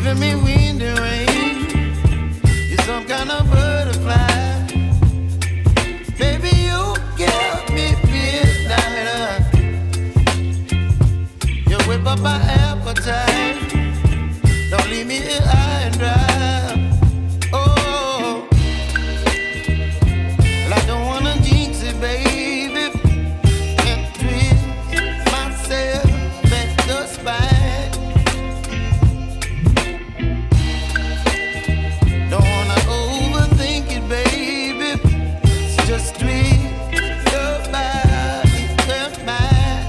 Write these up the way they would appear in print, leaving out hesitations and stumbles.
giving me wind and rain. You're some kind of butterfly. Baby, you give me midnight. You whip up my appetite. Don't leave me here high and dry. Oh, well, I don't wanna jinx it, baby, and twist myself at the spine. Don't wanna overthink it, baby. It's just twist your body and mine.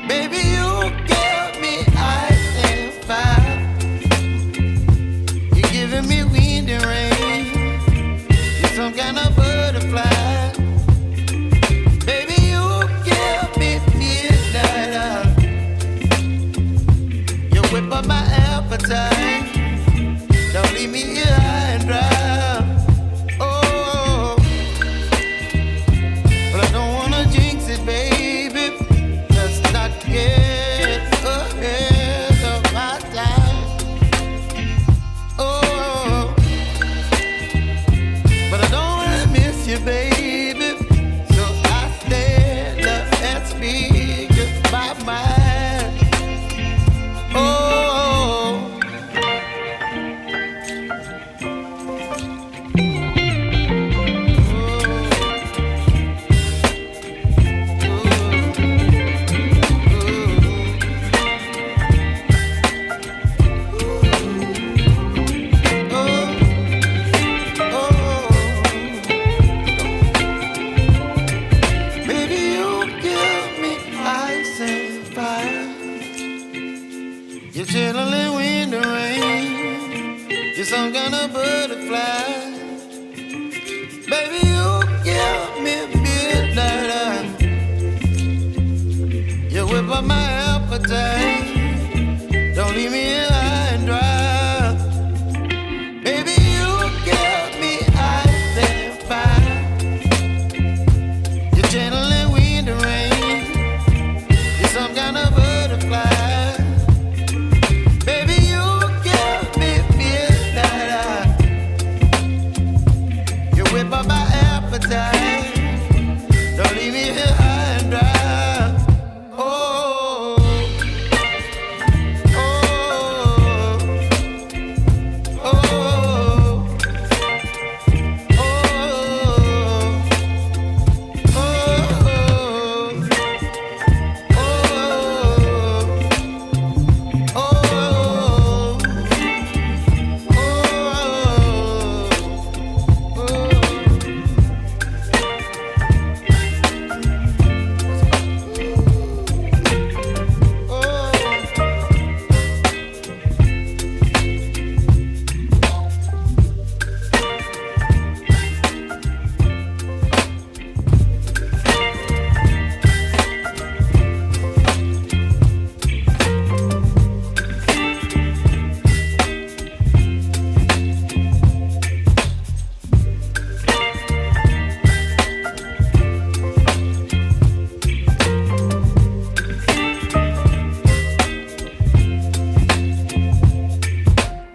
Baby, you give me ice and fire. You're giving me wind and rain. You're some kind of butterfly. Baby, you give me midnight. You whip up my appetite. Don't leave me here high and dry. Oh, but I don't wanna jinx it, baby. Let's not get ahead of my time. Oh, but I don't wanna miss you, baby. So I stand up and speak my mind. Oh. Baby, you give me ice and fire. You're chilling wind and rain. You're some kind of butterfly. Baby, you give me midnight. You whip up my appetite. Don't leave me here high and dry. Baby, you give me ice and fire. You're channeling wind and rain. You're some kind of butterfly. Baby, you give me midnight. You whip up my appetite. Don't leave me here high and dry. Oh, oh, oh, oh,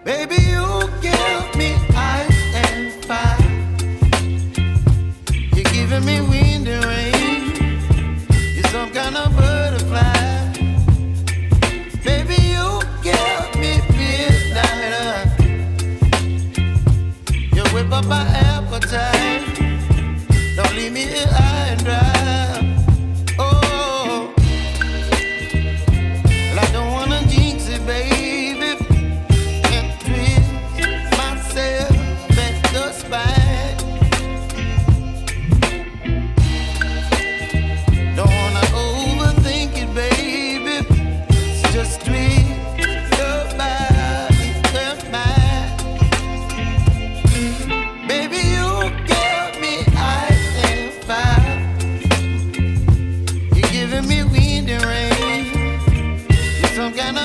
baby, you give me ice and fire. You're giving me wind and rain. You're some kind of butterfly. Baby, you give me midnight. You whip up my appetite. Don't leave me here high and dry. Oh, well, I don't wanna jinx it, baby, and twist myself at the spine. Don't wanna overthink it, baby. It's just twist your body and mine. Baby, you give me ice and fire. You're giving me wind and rain. You're some kind of